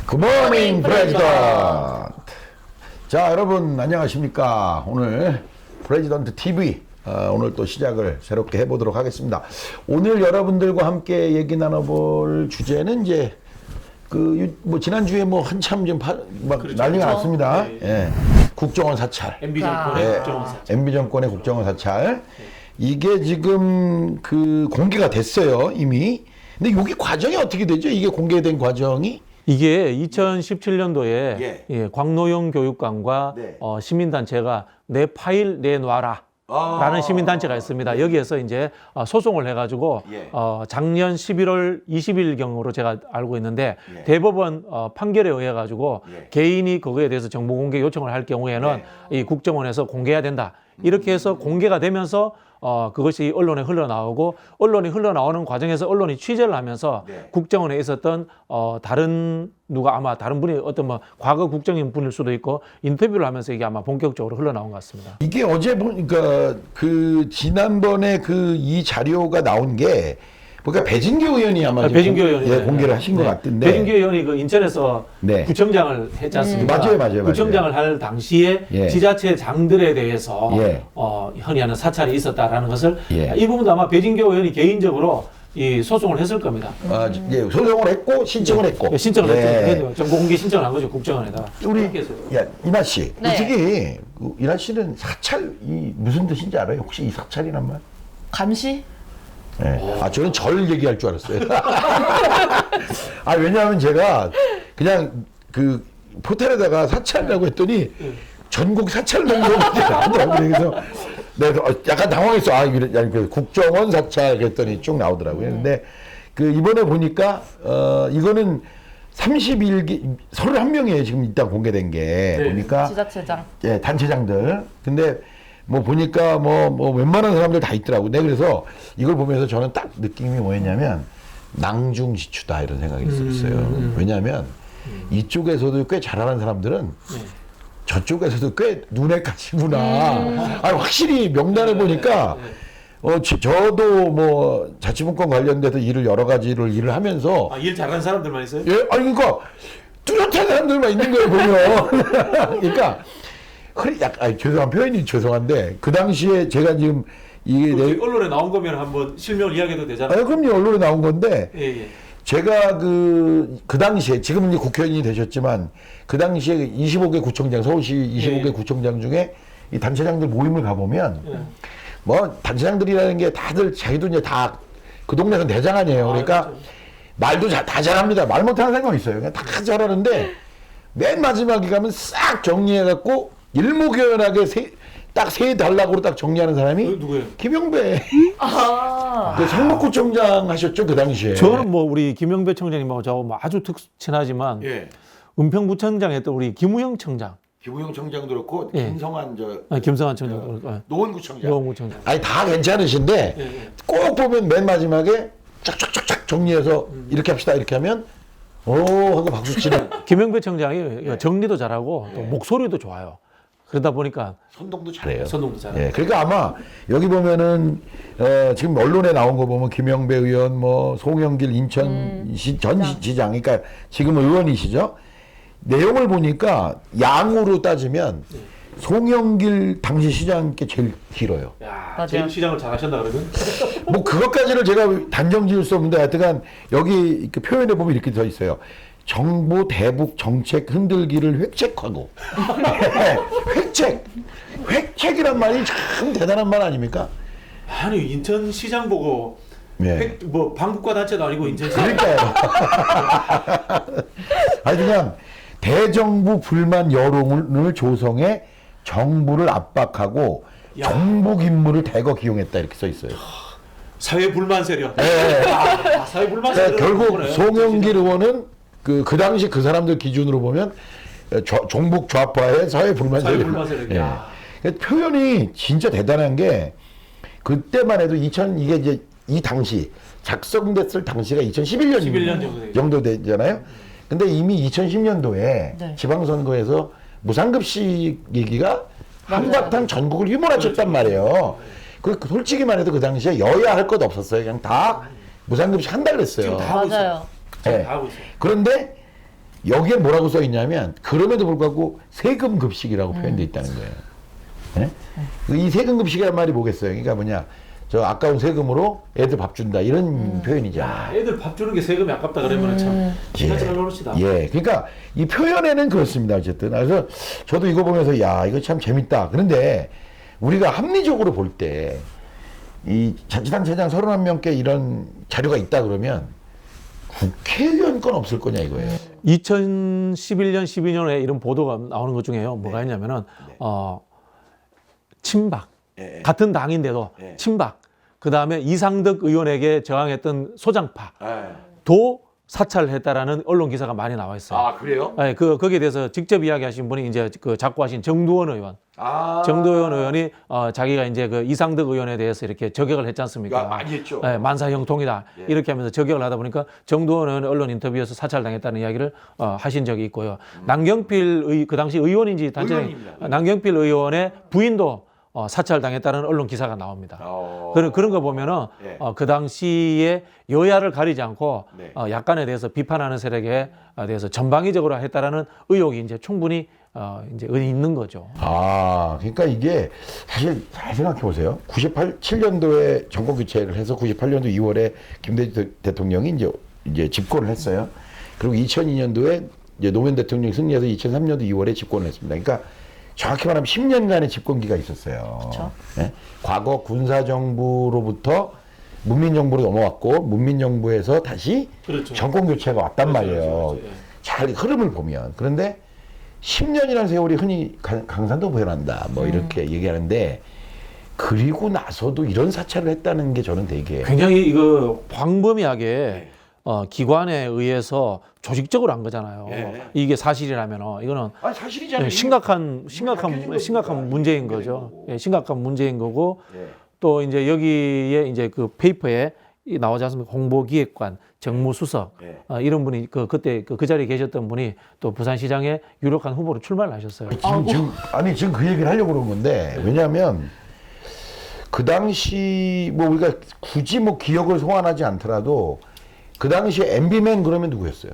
굿모닝 프레지던트. 자, 여러분 안녕하십니까. 오늘 프레지던트 TV 오늘 또 시작을 새롭게 해보도록 하겠습니다. 오늘 여러분들과 함께 얘기 나눠볼 주제는 이제 뭐 지난주에 뭐 한참 좀 막 그렇죠. 난리가 났습니다. 네. 예. 국정원 사찰. MB 정권의 예. 국정원 사찰. MB 정권의 국정원 사찰. 이게 지금 공개가 됐어요, 이미. 근데 여기 과정이 어떻게 되죠? 이게 공개된 과정이? 이게 2017년도에 예. 광노영 교육감과 네. 시민단체가 내 파일 내놔라. 라는 시민단체가 있습니다. 여기에서 이제 소송을 해가지고 예. 작년 11월 20일경으로 제가 알고 있는데 예. 대법원 판결에 의해 가지고 예. 개인이 그거에 대해서 정보 공개 요청을 할 경우에는 이 국정원에서 공개해야 된다. 이렇게 해서 공개가 되면서 그것이 언론에 흘러나오고 언론이 흘러나오는 과정에서 언론이 취재를 하면서 네. 국정원에 있었던 다른 누가 아마 다른 분이 어떤 뭐 과거 국정인 분일 수도 있고 인터뷰를 하면서 이게 아마 본격적으로 흘러나온 것 같습니다. 이게 어제 보니까 지난번에 이 자료가 나온 게 그러니까 배진교 의원이 아마 지금 배진교 의원이 공개를 하신 것 같은데 배진교 의원이 그 인천에서 네. 구청장을 했지 않습니까? 맞아요. 구청장을 할 당시에 예. 지자체장들에 대해서 예. 흔히 하는 사찰이 있었다라는 것을 예. 이 부분도 아마 배진교 의원이 개인적으로 이 소송을 했을 겁니다. 예, 소송을 했고 신청을 했고 예, 신청을 예. 했죠. 정보 공개 신청을 한 거죠, 국정원에다가. 우리 그렇게 해서. 이나 씨, 네. 어떻게 이나 씨는 사찰이 무슨 뜻인지 알아요? 혹시 이 사찰이란 말? 감시? 네. 저는 절 얘기할 줄 알았어요. 왜냐하면 제가 그냥 포털에다가 사찰이라고 했더니 전국 사찰 명령이 나오더라고요. 그래서 내가 약간 당황했어. 이거 국정원 사찰 그랬더니 쭉 나오더라고요. 근데 이번에 보니까 이거는 31개, 31명이에요. 지금 일단 공개된 게. 네. 보니까. 지자체장. 예, 단체장들. 근데 뭐 보니까 뭐 웬만한 사람들 다 있더라고요. 네, 그래서 이걸 보면서 저는 딱 느낌이 뭐였냐면 낭중지추다 이런 생각이 있었어요. 왜냐하면 이쪽에서도 꽤 잘하는 사람들은 저쪽에서도 꽤 눈에 가시구나. 확실히 명단을 보니까 저도 뭐 자치분권 관련돼서 여러 가지를 일을 하면서 일 잘하는 사람들만 있어요? 예, 그러니까 뚜렷한 사람들만 있는 거예요 보면. 그러니까 죄송한 표현이 죄송한데 그 당시에 제가 지금 이게 언론에 나온 거면 한번 실명을 이야기해도 되잖아요. 그럼요, 언론에 나온 건데 예. 제가 그 당시에 지금은 이제 국회의원이 되셨지만 그 당시에 25개 구청장 서울시 25개 예. 구청장 중에 이 단체장들 모임을 가보면 예. 뭐 단체장들이라는 게 다들 자기도 이제 다 그 동네에서 대장 아니에요. 그러니까 그렇죠. 말도 다 잘합니다. 말 못하는 사람이 있어요. 그냥 다 잘하는데 맨 마지막에 가면 싹 정리해갖고 일목요연하게 딱 세 단락으로 딱 정리하는 사람이 누구예요? 김영배. 그 성북구청장 하셨죠 그 당시에. 저는 뭐 우리 김영배 청장님하고 저하고 뭐 아주 친하지만 예. 은평구청장 했던 우리 김우영 청장, 김우영 청장도 그렇고 예. 김성환 김성환 청장, 노원구청장. 노원구청장. 다 괜찮으신데 예. 꼭 보면 맨 마지막에 쫙쫙쫙쫙 정리해서 이렇게 합시다 이렇게 하면 오 하고 박수 치는. 김영배 청장이 정리도 잘하고 또 목소리도 좋아요. 그러다 보니까 선동도 잘해요. 선동도 잘해요. 예, 그러니까 아마 여기 보면은 지금 언론에 나온 거 보면 김영배 의원, 뭐 송영길 인천시 전 지장, 그러니까 지금 의원이시죠. 내용을 보니까 양으로 따지면 송영길 당시 시장께 제일 길어요. 야, 맞아요. 제일 시장을 잘하셨나 그러면? 뭐 그것까지는 제가 단정 지을 수 없는데 하여튼간 여기 표현해 보면 이렇게 써 있어요. 정부 대북 정책 흔들기를 획책하고 획책이란 말이 참 대단한 말 아닙니까? 아니 인천시장 보고 예. 뭐 방북과 단체도 아니고 인천시장. 그러니까요. 그냥 대정부 불만 여론을 조성해 정부를 압박하고 야. 정복 임무를 대거 기용했다 이렇게 써 있어요. 사회 불만 세력. 네. 사회 불만 그러니까 세력. 결국 송영길 의원은 그 당시 그 사람들 기준으로 보면 종북 좌파의 사회 불만 사회 세력. 불만 세력. 예. 그러니까 표현이 진짜 대단한 게 그때만 해도 이게 이제 이 당시 작성됐을 당시가 2011년 11년 정도 되잖아요. 근데 이미 2010년도에 네. 지방선거에서 무상급식 얘기가 한바탕 전국을 휘몰아쳤단 말이에요. 솔직히 말해도 그 당시에 여야 할 것 없었어요. 그냥 다 무상급식 한 달 냈어요. 지금 다 하고 있어요. 맞아요. 지금 네. 다 하고 있어요. 그런데 여기에 뭐라고 써 있냐면 그럼에도 불구하고 세금 급식이라고 표현되어 있다는 거예요. 예? 이 세금 급식이란 말이 뭐겠어요? 그러니까 뭐냐? 저 아까운 세금으로 애들 밥 준다 이런 표현이잖아. 애들 밥 주는 게 세금이 아깝다 그러면 참 지가 잘 노릇이다. 예, 그러니까 이 표현에는 그렇습니다. 어쨌든 그래서 저도 이거 보면서 야 이거 참 재밌다. 그런데 우리가 합리적으로 볼 때 이 자치단체장 31명께 이런 자료가 있다 그러면 국회의원 건 없을 거냐 이거예요. 2011년, 12년에 이런 보도가 나오는 것 중에요. 뭐가 있냐면은 친박. 예. 같은 당인데도 예. 친박. 그다음에 이상득 의원에게 저항했던 소장파도 사찰했다라는 언론 기사가 많이 나와 있어요. 아 그래요? 네, 거기에 대해서 직접 이야기하신 분이 이제 그 작고하신 정두원 의원. 정두원 의원이 자기가 이제 그 이상득 의원에 대해서 이렇게 저격을 했지 않습니까? 많이 했죠. 네, 만사형통이다. 이렇게 하면서 저격을 하다 보니까 정두원 의원이 언론 인터뷰에서 사찰당했다는 이야기를 하신 적이 있고요. 남경필 그 당시 의원인지 단체장 의원입니다. 남경필 의원의 부인도 사찰당했다는 언론 기사가 나옵니다. 그런 거 보면은 네. 그 당시에 여야를 가리지 않고 네. 약관에 대해서 비판하는 세력에 대해서 전방위적으로 했다라는 의혹이 이제 충분히 이제 있는 거죠. 그러니까 이게 사실 잘 생각해 보세요. 7년도에 정권 교체를 해서 98년도 2월에 김대중 대통령이 이제 집권을 했어요. 그리고 2002년도에 이제 노무현 대통령이 승리해서 2003년도 2월에 집권을 했습니다. 그러니까 정확히 말하면 10년간의 집권기가 있었어요. 그렇죠. 예? 과거 군사정부로부터 문민정부로 넘어왔고 문민정부에서 다시 그렇죠. 정권 교체가 왔단 말이에요. 그렇죠. 예. 잘 흐름을 보면. 그런데 10년이라는 세월이 흔히 강산도 보현한다. 뭐 이렇게 얘기하는데 그리고 나서도 이런 사찰을 했다는 게 저는 되게 굉장히 이거 광범위하게 기관에 의해서 조직적으로 한 거잖아요. 예. 이게 사실이라면 이거는 사실이잖아요. 심각한 문제인 거죠. 예, 심각한 문제인 거고 예. 또 이제 여기에 이제 그 페이퍼에 나오지 않습니까? 홍보기획관, 정무수석 예. 이런 분이 그때 그 자리에 계셨던 분이 또 부산시장에 유력한 후보로 출마를 하셨어요. 지금 그 얘기를 하려고 그런 건데 왜냐하면 그 당시 뭐 우리가 굳이 뭐 기억을 소환하지 않더라도 그 당시에 MB맨 그러면 누구였어요?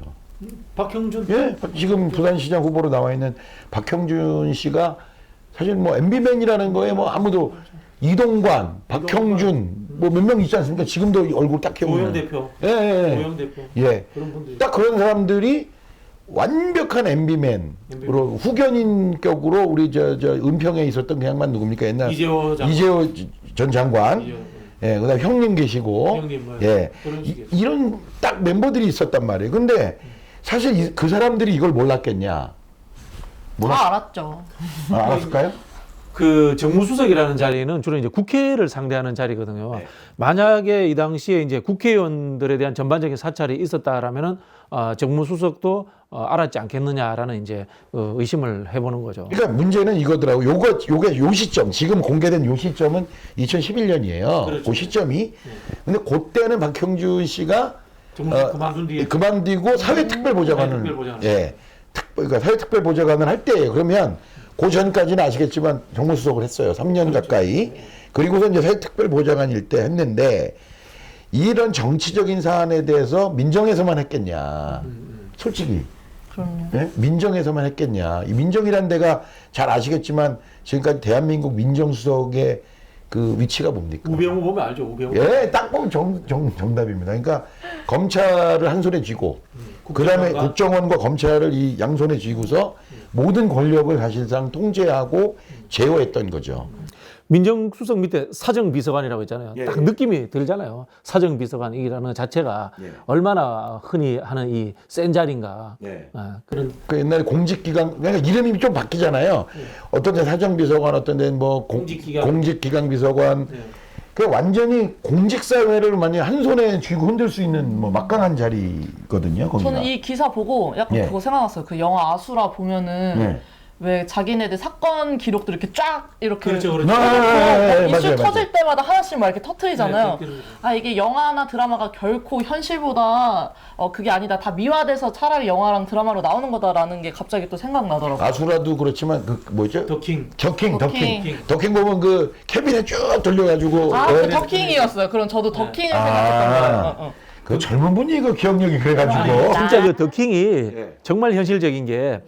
박형준. 예, 지금 부산시장 후보로 나와 있는 박형준 씨가 사실 뭐 MB맨이라는 거에 뭐 아무도 이동관, 박형준 뭐 몇 명 있지 않습니까? 지금도 얼굴 딱 기억나요. 오영 대표. 예. 오영 대표. 예. 그런 분들이. 딱 그런 사람들이 완벽한 MB맨으로 후견인격으로 우리 저 은평에 있었던 그 양반 누굽니까? 옛날 이재호 장관. 이재호 전 장관. 예, 그다음 형님 계시고, 형님 뭐 예, 그런 식이었어요. 이런 딱 멤버들이 있었단 말이에요. 근데 사실 그 사람들이 이걸 몰랐겠냐? 다 알았죠. 알았을까요? 그 정무수석이라는 자리는 주로 이제 국회를 상대하는 자리거든요. 네. 만약에 이 당시에 이제 국회의원들에 대한 전반적인 사찰이 있었다라면은 정무수석도 알았지 않겠느냐라는 이제 의심을 해보는 거죠. 그러니까 문제는 이거더라고. 요게 요 시점, 지금 공개된 요 시점은 2011년이에요. 그렇죠. 그 시점이. 근데 그때는 박형준 씨가 정무수석 그만둔 뒤에 그만두고 사회특별보좌관을 사회특별보좌관. 예, 그러니까 사회특별보좌관을 할 때예요. 그러면 그 전까지는 아시겠지만 정무수석을 했어요. 3년 가까이. 그리고서 이제 사회특별보좌관일 때 했는데 이런 정치적인 사안에 대해서 민정에서만 했겠냐. 솔직히. 그럼요. 예? 민정에서만 했겠냐. 이 민정이라는 데가 잘 아시겠지만 지금까지 대한민국 민정수석의 그 위치가 뭡니까? 우병우 보면 알죠. 우병우. 예, 딱 보면 정답입니다. 그러니까 검찰을 한 손에 쥐고 그다음에 국정원과 검찰을 이 양손에 쥐고서 모든 권력을 사실상 통제하고 제어했던 거죠. 민정수석 밑에 사정비서관이라고 있잖아요. 예, 딱 느낌이 들잖아요. 사정비서관이라는 자체가 예. 얼마나 흔히 하는 이 센 자리인가. 예. 그런 그 옛날에 공직기강, 그러니까 이름이 좀 바뀌잖아요. 어떤 데 사정비서관, 어떤 데는 뭐 공직기강 비서관. 예. 그 완전히 공직사회를 만약 한 손에 쥐고 흔들 수 있는 뭐 막강한 자리거든요. 거기가. 저는 이 기사 보고 약간 예. 그거 생각났어요. 그 영화 아수라 보면은 예. 왜 자기네들 사건 기록들 이렇게 쫙 이렇게 그렇죠, 그렇죠. 이슈 터질 때마다 하나씩 막 이렇게 터트리잖아요. 네, 이게 영화나 드라마가 결코 현실보다 그게 아니다. 다 미화돼서 차라리 영화랑 드라마로 나오는 거다라는 게 갑자기 또 생각나더라고요. 아수라도 그렇지만 그 뭐죠? 더킹. 더킹 보면 그 캐비넷 쭉 돌려가지고 그 더킹이었어요. 그럼 저도 더킹을 생각했던 거예요. 그 젊은 분이 그 기억력이 그래가지고. 진짜 그 더킹이 예. 정말 현실적인 게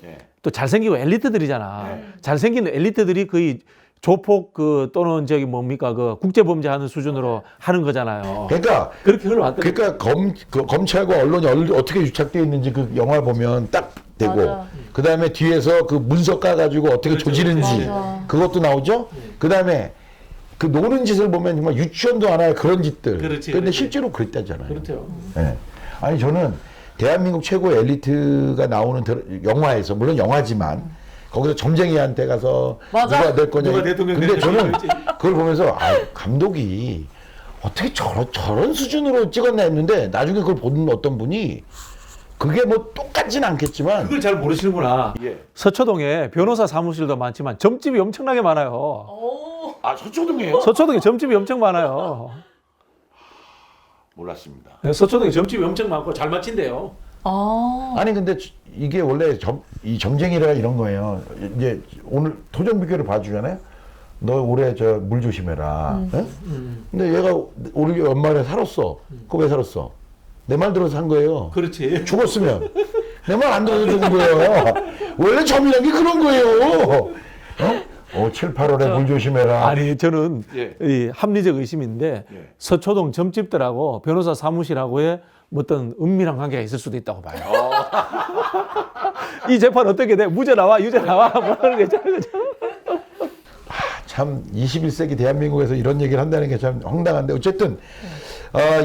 또 예. 잘생기고 엘리트들이잖아. 네. 잘생긴 엘리트들이 거의 조폭 또는 저기 뭡니까 그 국제범죄하는 수준으로 하는 거잖아요. 그러니까 그렇게 흘러왔더라고요. 그러니까 검찰과 언론이 어떻게 유착되어 있는지 그 영화 보면 딱 되고 맞아. 그 다음에 뒤에서 그 문서 까가지고 어떻게 그렇죠. 조지는지 맞아. 그것도 나오죠. 그 다음에 그 노는 짓을 보면 정말 유치원도 안 할 그런 짓들. 그렇지, 근데 그렇지. 실제로 그랬다잖아요. 그렇죠. 예. 아니 저는 대한민국 최고의 엘리트가 나오는 영화에서 물론 영화지만 거기서 점쟁이한테 가서 맞아. 누가 될 거냐. 누가 대통령 근데 될지 저는 모르겠지. 그걸 보면서 감독이 어떻게 저런 수준으로 찍었나 했는데 나중에 그걸 본 어떤 분이 그게 뭐 똑같진 않겠지만 그걸 잘 모르시는구나. 예. 서초동에 변호사 사무실도 많지만 점집이 엄청나게 많아요. 오. 아 서초동이에요? 서초동에 점집이 엄청 많아요. 몰랐습니다. 네, 서초동에 점집이 엄청 많고 잘 맞힌대요. 아. 아니 근데 이게 원래 이 정쟁이라 이런 거예요. 이제 오늘 토종 비교를 봐주잖아요. 너 올해 저 물 조심해라. 예? 근데 얘가 우리 연말에 살았어. 그거 왜 살았어? 내 말 들어서 산 거예요. 그렇지. 죽었으면 내 말 안 들어서 죽은 거예요. 원래 점이란 게 그런 거예요. 7, 8월에 물 조심해라. 아니 저는 예. 이 합리적 의심인데 예. 서초동 점집들하고 변호사 사무실하고의 어떤 은밀한 관계가 있을 수도 있다고 봐요. 이 재판 어떻게 돼? 무죄 나와, 유죄 나와, 뭐 하는 게 있잖아요. 그죠? 참 21세기 대한민국에서 이런 얘기를 한다는 게 참 황당한데 어쨌든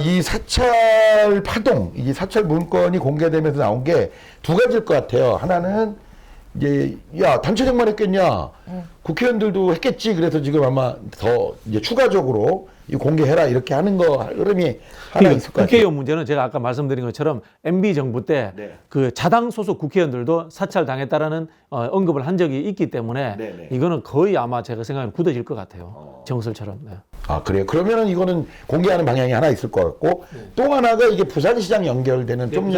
이 사찰 파동, 이 사찰 문건이 공개되면서 나온 게 두 가지일 것 같아요. 하나는 이제 야 단체장만 했겠냐? 국회의원들도 했겠지. 그래서 지금 아마 더 이제 추가적으로 이 공개해라 이렇게 하는 거 흐름이 하나 있을 것 같아요. 국회의원 문제는 제가 아까 말씀드린 것처럼 MB 정부 때 네. 그 자당 소속 국회의원들도 사찰당했다라는 언급을 한 적이 있기 때문에 네, 네. 이거는 거의 아마 제가 생각하면 굳어질 것 같아요. 정설처럼. 네. 아 그래요. 그러면은 이거는 공개하는 방향이 하나 있을 것 같고 또 하나가 이게 부산시장 연결되는 좀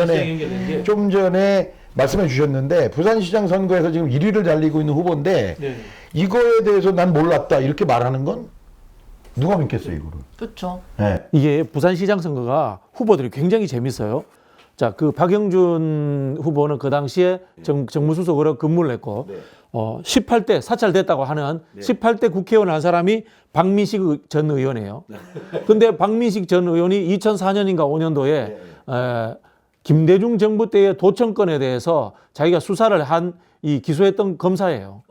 전에 말씀해 주셨는데 부산시장 선거에서 지금 1위를 달리고 있는 후보인데 네. 이거에 대해서 난 몰랐다 이렇게 말하는 건 누가 믿겠어요 이거를? 그렇죠. 네. 이게 부산시장 선거가 후보들이 굉장히 재밌어요. 자, 그 박영준 후보는 그 당시에 정무수석으로 근무를 했고, 18대 사찰됐다고 하는 18대 국회의원 한 사람이 박민식 전 의원이에요. 근데 박민식 전 의원이 2004년인가 5년도에 김대중 정부 때의 도청건에 대해서 자기가 수사를 한 이 기소했던 검사예요.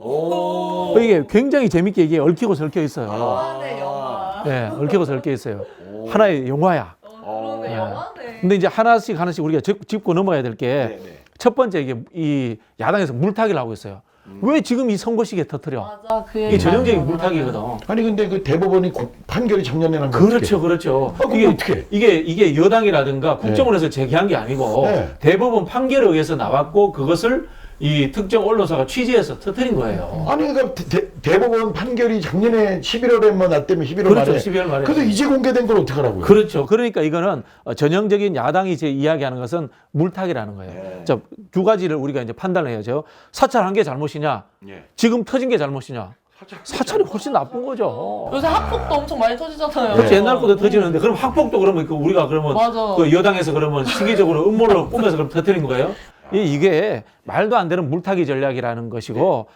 이게 굉장히 재밌게 이게 얽히고 설켜 있어요. 영화네 영화. 네, 얽히고 설켜 있어요. 하나의 영화야. 그러네 영화네. 근데 이제 하나씩 우리가 짚고 넘어가야 될 게 첫 번째 이게 이 야당에서 물타기를 하고 있어요. 왜 지금 이 선거 시기에 터뜨려? 맞아 그 이게 얘기 전형적인 많이 물타기거든. 아니 근데 그 대법원이 판결이 작년에 난 거 그렇죠, 그렇죠. 그럼 어떡해? 이게 여당이라든가 국정원에서 제기한 게 아니고 네. 대법원 판결에 의해서 나왔고 그것을 이 특정 언론사가 취재해서 터뜨린 거예요. 아니 그러니까 대법원 판결이 작년에 11월에 뭐 났다며 11월 그렇죠, 말에 12월 말에. 그래서 이제 공개된 걸 어떡하라고요? 그렇죠. 그러니까 이거는 전형적인 야당이 이제 이야기하는 것은 물타기라는 거예요. 자, 두 가지를 우리가 이제 판단을 해야죠. 사찰한 게 잘못이냐? 지금 터진 게 잘못이냐? 사찰이 훨씬 나쁜 거죠. 요새 학폭도 엄청 많이 터지잖아요. 그렇지, 옛날 것도 터지는데 그럼 학폭도 그러면 우리가 그러면 맞아. 그 여당에서 그러면 시기적으로 음모를 꾸며서 그럼 터뜨린 거예요? 이게 말도 안 되는 물타기 전략이라는 것이고,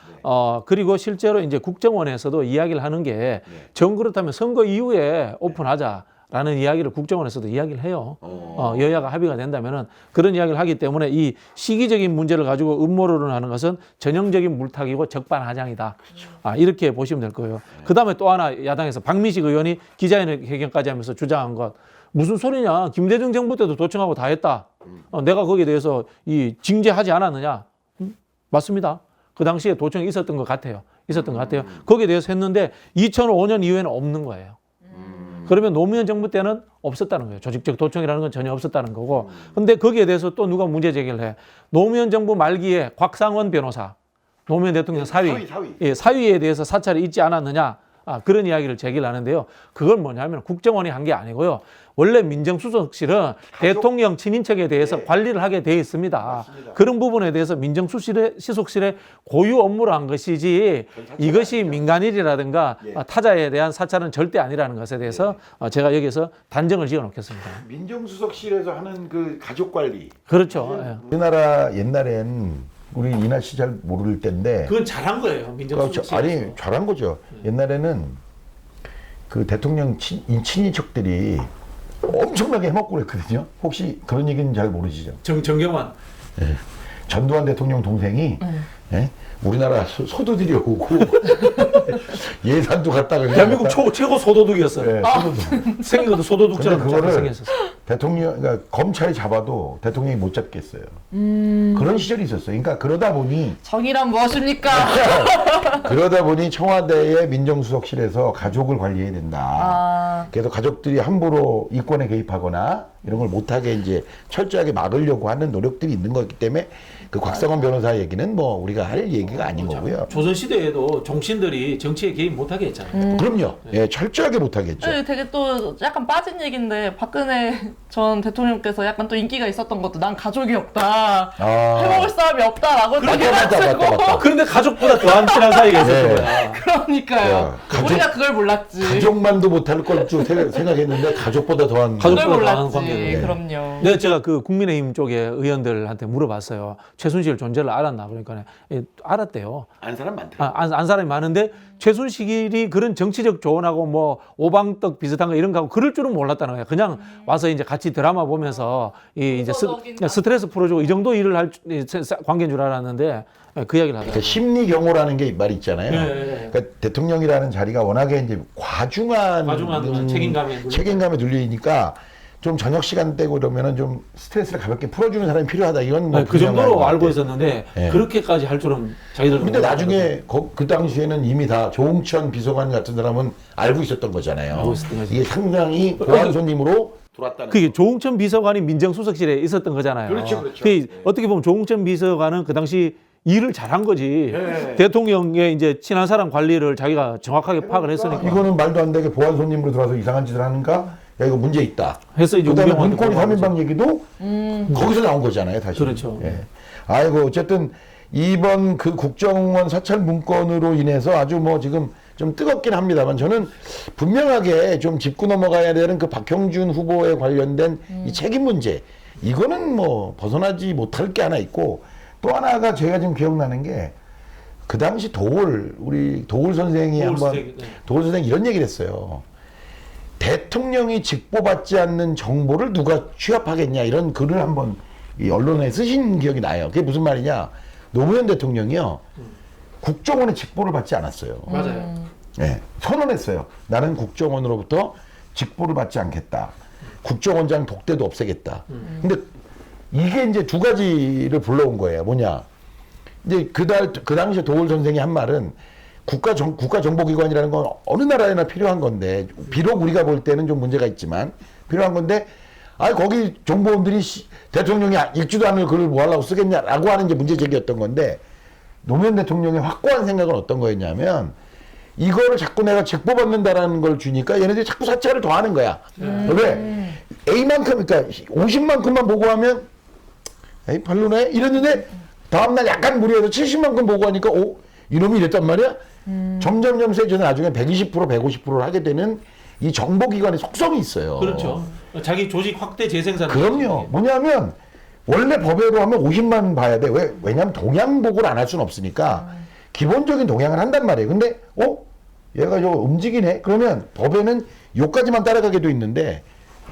그리고 실제로 이제 국정원에서도 이야기를 하는 게, 정 그렇다면 선거 이후에 오픈하자라는 이야기를 국정원에서도 이야기를 해요. 여야가 합의가 된다면은 그런 이야기를 하기 때문에 이 시기적인 문제를 가지고 음모론을 하는 것은 전형적인 물타기고 적반하장이다. 이렇게 보시면 될 거예요. 그 다음에 또 하나 야당에서 박민식 의원이 기자회견까지 하면서 주장한 것. 무슨 소리냐. 김대중 정부 때도 도청하고 다 했다. 내가 거기에 대해서 징계하지 않았느냐. 맞습니다. 그 당시에 도청이 있었던 것 같아요. 거기에 대해서 했는데 2005년 이후에는 없는 거예요. 그러면 노무현 정부 때는 없었다는 거예요. 조직적 도청이라는 건 전혀 없었다는 거고. 근데 거기에 대해서 또 누가 문제 제기를 해. 노무현 정부 말기에 곽상원 변호사, 노무현 대통령 사위. 예, 사위에 대해서 사찰이 있지 않았느냐. 그런 이야기를 제기를 하는데요. 그건 뭐냐면 국정원이 한 게 아니고요. 원래 민정수석실은 대통령 친인척에 대해서 관리를 하게 돼 있습니다. 맞습니다. 그런 부분에 대해서 민정수석실의 고유 업무를 한 것이지 이것이 민간인이라든가 타자에 대한 사찰은 절대 아니라는 것에 대해서 제가 여기서 단정을 지어 놓겠습니다. 민정수석실에서 하는 그 가족 관리. 그렇죠. 예. 우리나라 옛날엔 우리 이나 씨 잘 모를 때인데 그건 잘한 거예요. 민정수석실. 아니 잘한 거죠. 옛날에는 그 대통령 친인척들이 엄청나게 해먹고 그랬거든요. 혹시 그런 얘기는 잘 모르시죠? 정경환. 예. 전두환 대통령 동생이 예? 우리나라 소도들이 오고 예산도 갖다가 대한민국 최고 소도둑이었어요. 예, 소도둑. 생긴 것도 소도둑처럼 근데 그거를 생겼었어요. 대통령, 그러니까 검찰이 잡아도 대통령이 못 잡겠어요. 그런 시절이 있었어요. 그러니까 그러다 보니 정의란 무엇입니까? 그러다 보니 청와대의 민정수석실에서 가족을 관리해야 된다. 그래서 가족들이 함부로 이권에 개입하거나 이런 걸 못하게 이제 철저하게 막으려고 하는 노력들이 있는 거기 때문에 그 곽상원 변호사 얘기는 뭐 우리가 할 얘기가 아닌 거고요. 조선 시대에도 종신들이 정치에 개입 못하게 했잖아요. 그럼요. 예, 철저하게 못하겠죠. 네, 되게 또 약간 빠진 얘기인데 박근혜 전 대통령께서 약간 또 인기가 있었던 것도 난 가족이 없다. 해먹을 사람이 없다라고 맞다. 그런데 가족보다 더한 친한 사이가 있었던 네. 거야. 그러니까요. 야, 우리가 그걸 몰랐지. 가족만도 못할 걸 좀 생각했는데 가족보다 더한 가족보다 그걸 더한 몰랐지. 관계를. 그럼요. 네, 제가 그 국민의힘 쪽에 의원들한테 물어봤어요. 최순실 존재를 알았나? 그러니까 알았대요. 안 사람 많더라. 안 사람이 많은데 최순실이 그런 정치적 조언하고 뭐 오방떡 비슷한 거 이런 거 하고 그럴 줄은 몰랐다는 거예요. 그냥 와서 이제 같이 드라마 보면서 이제 스트레스 풀어주고 이 정도 일을 할 관계인 줄 알았는데 그 이야기를 하더라고요. 그러니까 심리 경호라는 게 말이 있잖아요. 네. 그러니까 대통령이라는 자리가 워낙에 이제 과중한 책임감에 눌리니까 좀 저녁 시간대고 이러면은 좀 스트레스를 가볍게 풀어주는 사람이 필요하다. 이건 뭐 그 정도로 분명한 알고 것 같아요. 있었는데 네. 그렇게까지 할 줄은 자기들. 근데 나중에 그 당시에는 이미 다 조홍천 비서관 같은 사람은 알고 있었던 거잖아요. 알고 있었던 거죠. 이게 상당히 보안 손님으로 들어왔다는. 그게 조홍천 비서관이 민정수석실에 있었던 거잖아요. 그렇죠. 그게 어떻게 보면 조홍천 비서관은 그 당시 일을 잘한 거지. 네. 대통령의 이제 친한 사람 관리를 자기가 정확하게 파악을 했으니까. 이거는 말도 안 되게 보안 손님으로 들어와서 이상한 짓을 하는가? 야, 이거 문제 있다. 해서 이제 그다음에 우병우한테 문고리 보고한 거죠. 3인방 얘기도 거기서 나온 거잖아요, 사실. 그렇죠. 예. 아이고, 어쨌든 이번 그 국정원 사찰 문건으로 인해서 아주 뭐 지금 좀 뜨겁긴 합니다만 저는 분명하게 좀 짚고 넘어가야 되는 그 박형준 후보에 관련된 이 책임 문제. 이거는 뭐 벗어나지 못할 게 하나 있고 또 하나가 제가 지금 기억나는 게 그 당시 우리 도울 선생이 도울 선생이 이런 얘기를 했어요. 대통령이 직보받지 않는 정보를 누가 취합하겠냐 이런 글을 한번 이 언론에 쓰신 기억이 나요. 그게 무슨 말이냐? 노무현 대통령이요. 국정원의 직보를 받지 않았어요. 맞아요. 네, 선언했어요. 나는 국정원으로부터 직보를 받지 않겠다. 국정원장 독대도 없애겠다. 근데 이게 이제 두 가지를 불러온 거예요. 뭐냐? 이제 그 당시에 도울 선생이 한 말은 국가정보기관이라는 건 어느 나라에나 필요한 건데, 비록 우리가 볼 때는 좀 문제가 있지만, 필요한 건데, 거기 정보원들이 대통령이 읽지도 않을 글을 뭐 하려고 쓰겠냐라고 하는 이제 문제제기였던 건데, 노무현 대통령의 확고한 생각은 어떤 거였냐면, 이거를 자꾸 내가 직보받는다라는 걸 주니까 얘네들이 자꾸 사찰을 더 하는 거야. 왜? A만큼, 그러니까 50만큼만 보고하면, 에이, 별로네? 이랬는데, 다음날 약간 무리해서 70만큼 보고하니까, 이놈이 이랬단 말이야? 점점 세져서 나중에 120%, 150%를 하게 되는 이 정보기관의 속성이 있어요. 그렇죠. 자기 조직 확대 재생산. 그럼요. 뭐냐면 원래 법외로 하면 50만 봐야 돼. 왜냐면 동향 보고를 안 할 수는 없으니까 기본적인 동향을 한단 말이에요. 근데 얘가 저 움직이네. 그러면 법에는 요까지만 따라가게 돼 있는데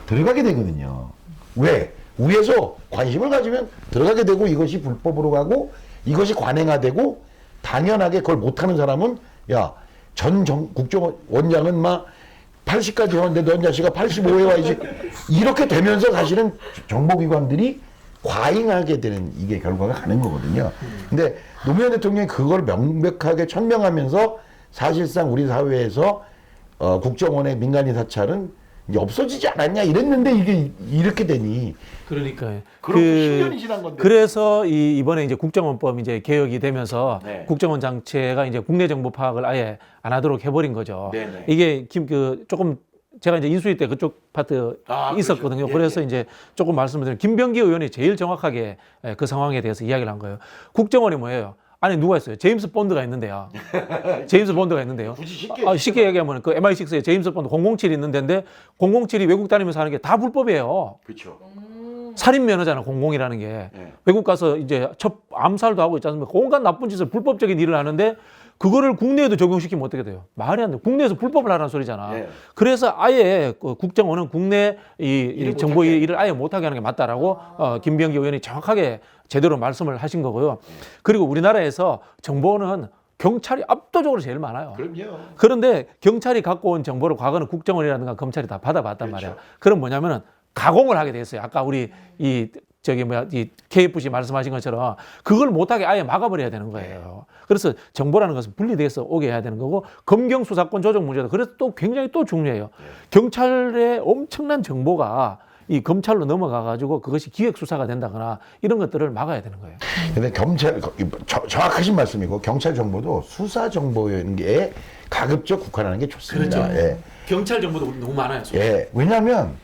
들어가게 되거든요. 왜? 위에서 관심을 가지면 들어가게 되고 이것이 불법으로 가고 이것이 관행화되고 당연하게 그걸 못하는 사람은 국정원장은 막 80까지 왔는데 넌 자식아 85에 와야지 이렇게 되면서 사실은 정보기관들이 과잉하게 되는 이게 결과가 가는 거거든요. 근데 노무현 대통령이 그걸 명백하게 천명하면서 사실상 우리 사회에서 국정원의 민간인 사찰은 이제 없어지지 않았냐 이랬는데 이게 이렇게 되니 그러니까요. 그럼 10년이 지난 건데. 그래서 이번에 이제 국정원법 이제 개혁이 되면서 네. 국정원 장치가 이제 국내 정보 파악을 아예 안 하도록 해버린 거죠. 네네. 이게 조금 제가 이제 인수위 때 그쪽 파트 있었거든요. 그렇죠. 그래서 이제 조금 말씀을 드리면 김병기 의원이 제일 정확하게 그 상황에 대해서 이야기를 한 거예요. 국정원이 뭐예요? 안에 누가 있어요? 제임스 본드가 있는데요. 제임스 본드가 있는데요. 굳이 쉽게 쉽게 얘기하면 그 MI6에 제임스 본드 007이 있는 데인데 007이 외국 다니면서 하는 게 다 불법이에요. 그렇죠. 살인 면허잖아, 00이라는 게. 네. 외국 가서 이제 첫 암살도 하고 있지 않습니까? 온갖 나쁜 짓을 불법적인 일을 하는데 그거를 국내에도 적용시키면 어떻게 돼요? 말이 안 돼. 국내에서 불법을 하라는 소리잖아. 네. 그래서 아예 그 국정원은 국내 이 일을 정보 못하게. 일을 아예 못하게 하는 게 맞다라고 김병기 의원이 정확하게 제대로 말씀을 하신 거고요. 그리고 우리나라에서 정보는 경찰이 압도적으로 제일 많아요. 그럼요. 그런데 경찰이 갖고 온 정보를 과거는 국정원이라든가 검찰이 다 받아봤단 그렇죠. 말이야. 그럼 뭐냐면은 가공을 하게 됐어요. 아까 우리 이 KFC 말씀하신 것처럼 그걸 못하게 아예 막아버려야 되는 거예요. 그래서 정보라는 것은 분리돼서 오게 해야 되는 거고 검경 수사권 조정 문제도 그래서 또 굉장히 또 중요해요. 경찰의 엄청난 정보가 이 검찰로 넘어가 가지고 그것이 기획 수사가 된다거나 이런 것들을 막아야 되는 거예요. 근데 경찰 정확하신 말씀이고 경찰 정보도 수사 정보인 게 가급적 국한하는 게 좋습니다. 예. 경찰 정보도 너무 많아요. 예. 왜냐하면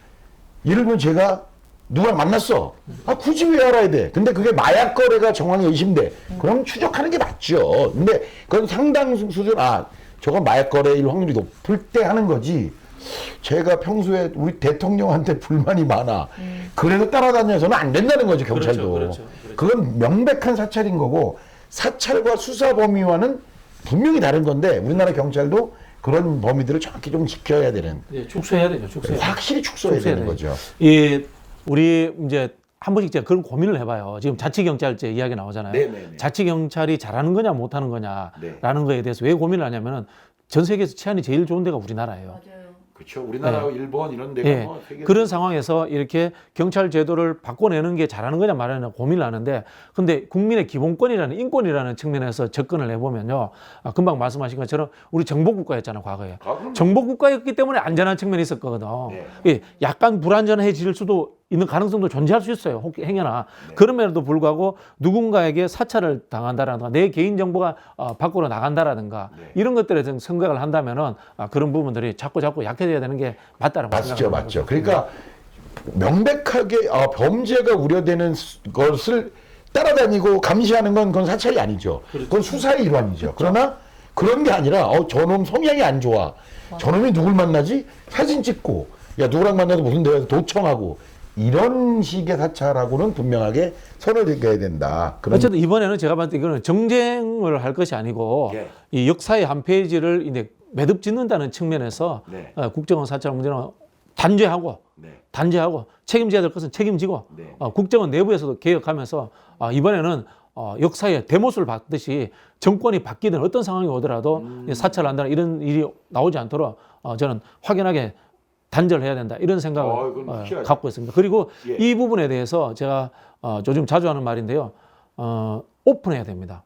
예를 들면 제가 누가 만났어. 굳이 왜 알아야 돼? 근데 그게 마약 거래가 정황이 의심돼. 그럼 추적하는 게 맞죠. 근데 그건 상당 수준 저건 마약 거래일 확률이 높을 때 하는 거지. 제가 평소에 우리 대통령한테 불만이 많아. 그래서 따라다녀서는 안 된다는 거죠, 경찰도. 그렇죠. 그건 명백한 사찰인 거고 사찰과 수사 범위와는 분명히 다른 건데 우리나라 경찰도 그런 범위들을 정확히 좀 지켜야 되는. 축소해야 되죠. 축소해야 돼요. 확실히 축소해야 되는 거죠. 우리 이제 한 번씩 제가 그런 고민을 해봐요. 지금 자치경찰제 이야기 나오잖아요. 네네네. 자치경찰이 잘하는 거냐 못하는 거냐라는 네. 거에 대해서 왜 고민을 하냐면은 전 세계에서 치안이 제일 좋은 데가 우리나라예요. 그렇죠. 우리나라하고 일본 이런 데가 예. 뭐 세계 그런 상황에서 이렇게 경찰 제도를 바꿔내는 게 잘하는 거냐 말하냐 고민을 하는데 근데 국민의 기본권이라는 인권이라는 측면에서 접근을 해보면요. 금방 말씀하신 것처럼 우리 정보국가였잖아요. 과거에. 그럼요. 정보국가였기 때문에 안전한 측면이 있었거든. 네. 예. 약간 불안전해질 수도 있는 가능성도 존재할 수 있어요. 행여나. 그럼에도 불구하고 누군가에게 사찰을 당한다라든가 내 개인정보가 밖으로 나간다라든가 이런 것들에 대해서 생각을 한다면은 그런 부분들이 자꾸 약해져야 되는 게 맞다라고 생각합니다. 맞죠. 그러니까 명백하게 범죄가 우려되는 것을 따라다니고 감시하는 건 그건 사찰이 아니죠. 그건 수사의 일환이죠. 그러나 그런 게 아니라 저놈 성향이 안 좋아. 저놈이 누굴 만나지? 사진 찍고 야 누구랑 만나서 무슨 대화에서 도청하고 이런 식의 사찰하고는 분명하게 선을 그어야 된다. 어쨌든 이번에는 제가 봤을 때 이거는 정쟁을 할 것이 아니고 예. 이 역사의 한 페이지를 이제 매듭 짓는다는 측면에서 네. 국정원 사찰 문제는 단죄하고 책임져야 될 것은 책임지고 네. 국정원 내부에서도 개혁하면서 이번에는 역사의 대못을 받듯이 정권이 바뀌든 어떤 상황이 오더라도 사찰을 한다는 이런 일이 나오지 않도록 저는 확연하게 단절을 해야 된다 이런 생각을 그건 확실하죠. 갖고 있습니다. 그리고 예. 이 부분에 대해서 제가 요즘 자주 하는 말인데요. 오픈해야 됩니다.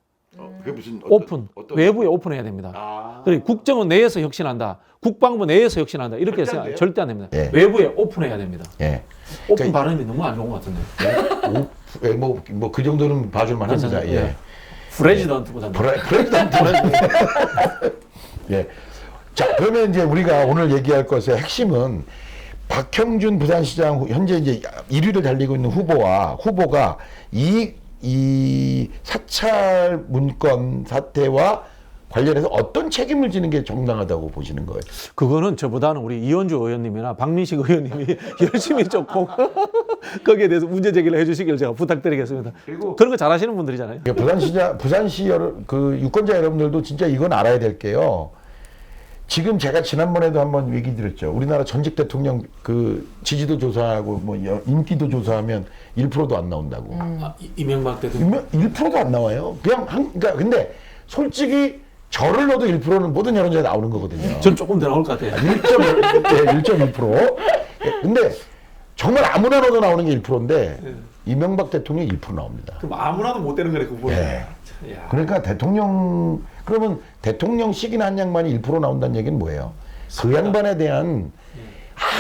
그게 무슨 오픈. 외부에 오픈해야 됩니다. 그리고 국정원 내에서 혁신한다. 국방부 내에서 혁신한다. 이렇게 절대 안 해서 돼요? 절대 안 됩니다. 예. 외부에 오픈해야 됩니다. 예. 오픈 발음이 너무 안 좋은 것 같은데. 뭐 그 정도는 봐줄만 합니다. 괜찮아요. 예. 프레지던트보다. 프레지던트. 예. 자, 그러면 이제 우리가 오늘 얘기할 것의 핵심은 박형준 부산시장 현재 이제 1위를 달리고 있는 후보가 이 사찰 문건 사태와 관련해서 어떤 책임을 지는 게 정당하다고 보시는 거예요? 그거는 저보다는 우리 이현주 의원님이나 박민식 의원님이 열심히 조금 거기에 대해서 문제 제기를 해주시길 제가 부탁드리겠습니다. 그리고 그런 거 잘하시는 분들이잖아요. 부산시 유권자 여러분들도 진짜 이건 알아야 될 게요. 지금 제가 지난번에도 한번 얘기 드렸죠. 우리나라 전직 대통령 그 지지도 조사하고 뭐 인기도 조사하면 1%도 안 나온다고. 이명박 대통령. 1%도 안 나와요. 그러니까 근데 솔직히 저를 넣어도 1%는 모든 여론조사에 나오는 거거든요. 전 조금 더 나올 것 같아요. 1.1%. 근데 정말 아무나 넣어도 나오는 게 1%인데 이명박 대통령이 1% 나옵니다. 그럼 아무나도 못 되는 거네 그거. 네. 그러니까 그러면 대통령식이나 한 양반이 1% 나온다는 얘기는 뭐예요? 그 양반에 대한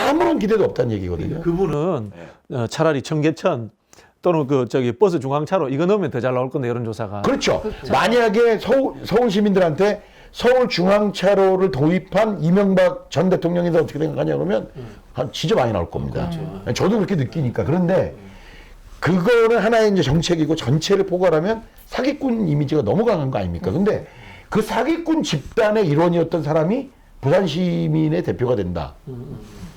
아무런 기대도 없다는 얘기거든요. 그분은 차라리 청계천 또는 버스 중앙차로 이거 넣으면 더 잘 나올 건데 여론조사가. 그렇죠. 만약에 서울 시민들한테 서울 중앙차로를 도입한 이명박 전 대통령이 어떻게 생각하냐 그러면 진짜 많이 나올 겁니다. 그렇죠. 저도 그렇게 느끼니까. 그런데 그거는 하나의 이제 정책이고 전체를 포괄하면 사기꾼 이미지가 너무 강한 거 아닙니까? 근데 그 사기꾼 집단의 일원이었던 사람이 부산 시민의 대표가 된다.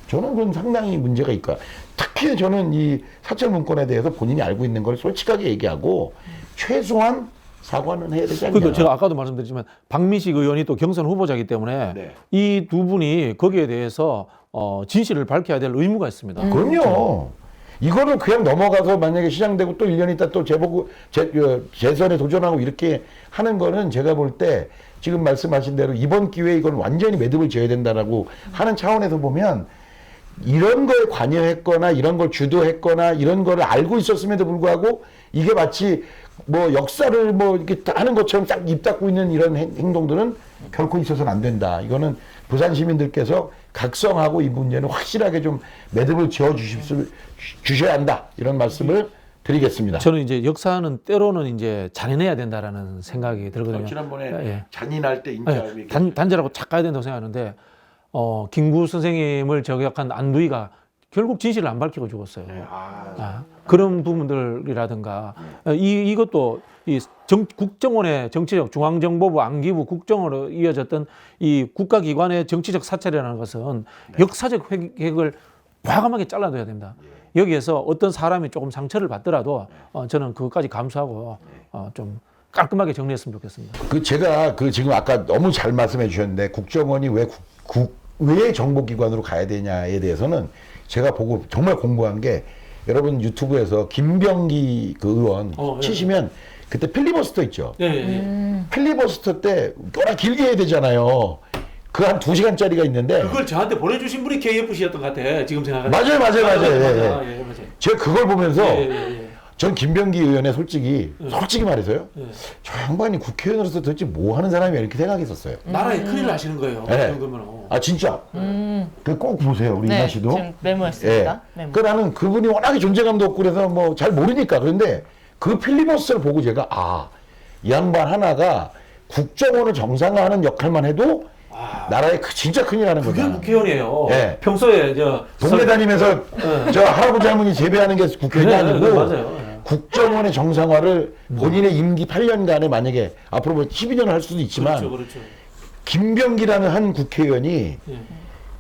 저는 그건 상당히 문제가 있고, 특히 저는 이 사찰 문건에 대해서 본인이 알고 있는 걸 솔직하게 얘기하고 최소한 사과는 해야 되지 않냐. 그러니까 제가 아까도 말씀드렸지만 박민식 의원이 또 경선 후보자이기 때문에 네. 이 두 분이 거기에 대해서 진실을 밝혀야 될 의무가 있습니다. 그럼요. 이거를 그냥 넘어가서 만약에 시장되고 또 1년 있다 또 재선에 도전하고 이렇게 하는 거는 제가 볼 때 지금 말씀하신 대로 이번 기회에 이건 완전히 매듭을 지어야 된다라고 하는 차원에서 보면 이런 거에 관여했거나 이런 걸 주도했거나 이런 거를 알고 있었음에도 불구하고 이게 마치 뭐 역사를 뭐 이렇게 하는 것처럼 딱 입 닫고 있는 이런 행동들은 결코 있어서는 안 된다. 이거는 부산 시민들께서 각성하고 이 문제는 확실하게 좀 매듭을 지어 주셔야 한다. 이런 말씀을 드리겠습니다. 저는 이제 역사는 때로는 이제 잔인해야 된다라는 생각이 들거든요. 지난번에 예. 잔인할 때 예, 단죄라고 착 가야 된다고 생각하는데 김구 선생님을 저격한 안두희가 결국 진실을 안 밝히고 죽었어요. 그런 부분들이라든가 이것도 국정원의 정치적 중앙정보부 안기부 국정원으로 이어졌던 이 국가기관의 정치적 사찰이라는 것은 역사적 획을 과감하게 잘라둬야 됩니다. 여기에서 어떤 사람이 조금 상처를 받더라도 저는 그것까지 감수하고 좀 깔끔하게 정리했으면 좋겠습니다. 제가 지금 아까 너무 잘 말씀해 주셨는데 국정원이 왜 정보기관으로 가야 되냐에 대해서는 제가 보고 정말 공부한 게 여러분 유튜브에서 김병기 의원 치시면 그때 필리버스터 있죠. 필리버스터 때 꽤나 길게 해야 되잖아요. 그 한 2시간짜리가 있는데 그걸 저한테 보내주신 분이 KFC였던 것 같아. 지금 생각하면. 맞아요. 제가 그걸 보면서 전 김병기 의원의 솔직히 말해서요. 저 양반이 국회의원으로서 도대체 뭐 하는 사람이야 이렇게 생각했었어요. 나라에 큰일 나시는 거예요. 네. 그 정도면. 진짜. 꼭 보세요 우리 이나 씨도. 지금 메모했습니다. 메모. 그 나는 그분이 워낙에 존재감도 없고 그래서 뭐 잘 모르니까. 그런데 그 필리버스를 보고 제가 이 양반 하나가 국정원을 정상화하는 역할만 해도 나라에 진짜 큰일 나는 거다. 그게 국회의원이에요. 네. 평소에 동네 다니면서 저 할아버지 할머니 재배하는 게 국회의원이 아니고 맞아요. 국정원의 정상화를 본인의 임기 8년간에 만약에 앞으로 뭐 12년을 할 수도 있지만 그렇죠. 김병기라는 한 국회의원이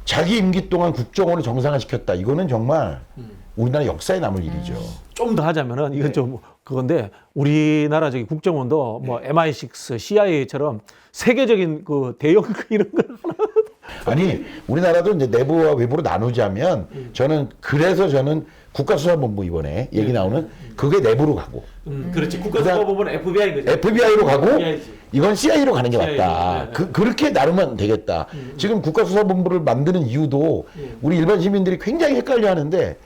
자기 임기 동안 국정원을 정상화시켰다. 이거는 정말 우리나라 역사에 남을 일이죠. 좀 더 하자면은 이건 좀 그건데 우리나라 국정원도 뭐 MI6, CIA처럼 세계적인 그 대형 이런 거 아니 우리나라도 이제 내부와 외부로 나누자면 저는 국가수사본부 이번에 얘기 나오는 그게 내부로 가고 그렇지. 국가수사본부는 FBI인 거죠. FBI로 가고 FBI지. 이건 CIA로 가는 게 맞다. 네. 그렇게 나누면 되겠다. 지금 국가수사본부를 만드는 이유도 우리 일반 시민들이 굉장히 헷갈려 하는데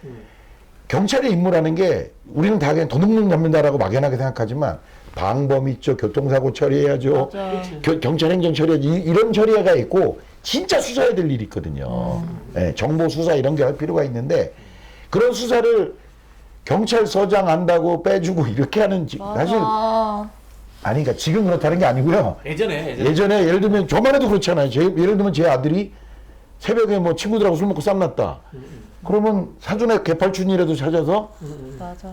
경찰의 임무라는 게 우리는 다 그냥 도둑놈 잡는다라고 막연하게 생각하지만 방범 있죠. 교통사고 처리해야죠. 경찰 행정 처리해야죠. 이런 처리가 있고 진짜 수사해야 될 일이 있거든요. 정보 수사 이런 게 할 필요가 있는데 그런 수사를 경찰서장 한다고 빼주고 이렇게 하는 사실 그러니까 지금 그렇다는 게 아니고요. 예전에 예를 들면 저만 해도 그렇잖아요. 예를 들면 제 아들이 새벽에 뭐 친구들하고 술 먹고 쌈났다. 그러면 사전에 개팔춘이라도 찾아서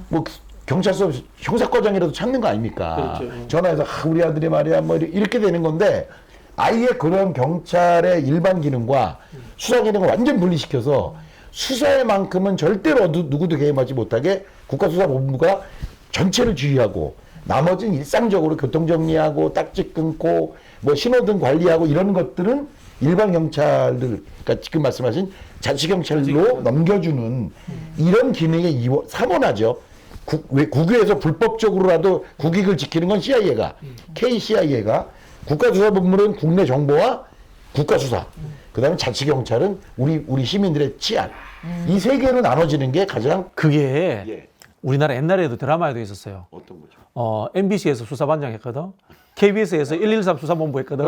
뭐 경찰서 형사과장이라도 찾는 거 아닙니까? 그렇죠. 전화해서 우리 아들이 말이야 뭐 이렇게 되는 건데 아예 그런 경찰의 일반 기능과 수사 기능을 완전 분리시켜서 수사의 만큼은 절대로 누구도 개입하지 못하게 국가수사본부가 전체를 지휘하고 나머지는 일상적으로 교통 정리하고 딱지 끊고 뭐 신호등 관리하고 이런 것들은 일반 경찰들, 그러니까 지금 말씀하신 자치경찰로 넘겨주는 이런 기능에 사원하죠. 국외에서 불법적으로라도 국익을 지키는 건 CIA가, KCIA가, 국가수사본부는 국내 정보와 국가수사, 그다음에 자치경찰은 우리 시민들의 치안. 이 세 개로 나눠지는 게 가장 그게 우리나라 옛날에도 드라마에도 있었어요. 어떤 거죠? MBC에서 수사반장 했거든. KBS에서 113 수사본부 했거든.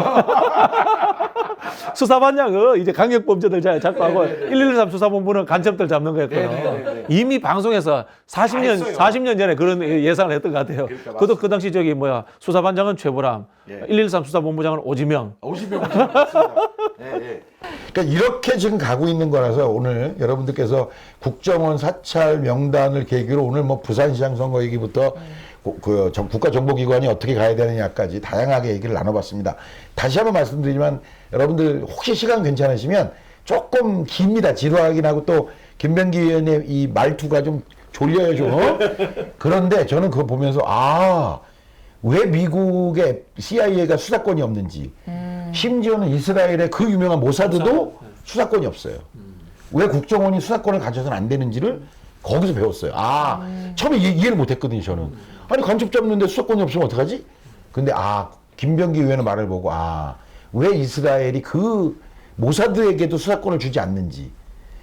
수사반장은 이제 강력범죄들 잡고 하고 113 수사본부는 간첩들 잡는 거였거든요. 이미 방송에서 40년 전에 그런 예상을 했던 것 같아요. 그것도 그 당시 저기 뭐야 수사반장은 최보람, 113 수사본부장은 오지명. 50명 맞습니다. 그러니까 이렇게 지금 가고 있는 거라서 오늘 여러분들께서 국정원 사찰 명단을 계기로 오늘 뭐 부산시장 선거 얘기부터 국가정보기관이 어떻게 가야 되느냐까지 다양하게 얘기를 나눠봤습니다. 다시 한번 말씀드리지만 여러분들 혹시 시간 괜찮으시면 조금 깁니다. 지루하긴 하고 또 김병기 의원의 이 말투가 좀 졸려요 좀. 그런데 저는 그거 보면서 왜 미국의 CIA가 수사권이 없는지 심지어는 이스라엘의 그 유명한 모사드도 수사권이 없어요. 왜 국정원이 수사권을 가져서는 안 되는지를 거기서 배웠어요. 처음에 이해를 못했거든요 저는. 아니 간첩 잡는데 수사권이 없으면 어떡하지? 근데 김병기 의원의 말을 보고 왜 이스라엘이 그 모사드에게도 수사권을 주지 않는지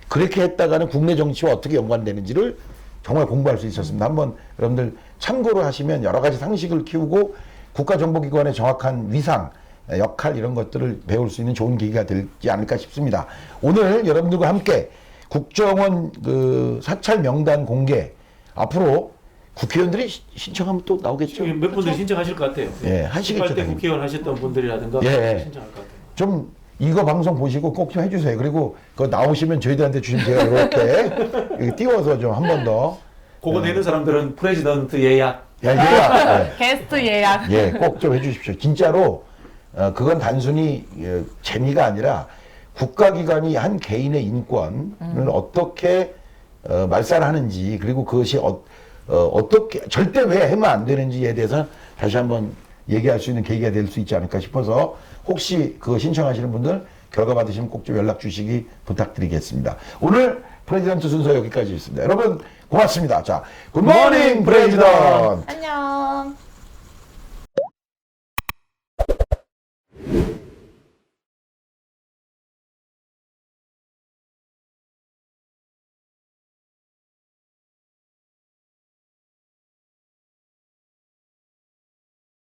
그렇게 했다가는 국내 정치와 어떻게 연관되는지를 정말 공부할 수 있었습니다. 한번 여러분들 참고를 하시면 여러 가지 상식을 키우고 국가정보기관의 정확한 위상, 역할 이런 것들을 배울 수 있는 좋은 계기가 되지 않을까 싶습니다. 오늘 여러분들과 함께 국정원 그 사찰 명단 공개 앞으로 국회의원들이 신청하면 또 나오겠죠. 몇 분들이 신청하실 것 같아요. 예, 하시겠죠. 18대 국회의원 하셨던 분들이라든가 신청할 것 같아요. 좀 이거 방송 보시고 꼭 좀 해주세요. 그리고 그거 나오시면 저희들한테 주시면 제가 이렇게 띄워서 좀 한 번 더. 그거 내는 사람들은 프레지던트 예약. 예약. 게스트 예약. 꼭 좀 해주십시오. 진짜로 그건 단순히 재미가 아니라 국가기관이 한 개인의 인권을 어떻게 말살하는지 그리고 그것이 어떻게 절대 왜 하면 안 되는지에 대해서 다시 한번 얘기할 수 있는 계기가 될 수 있지 않을까 싶어서 혹시 그거 신청하시는 분들 결과 받으시면 꼭 좀 연락 주시기 부탁드리겠습니다. 오늘 프레지던트 순서 여기까지 있습니다. 여러분 고맙습니다. 자, 굿모닝 프레지던트. 안녕.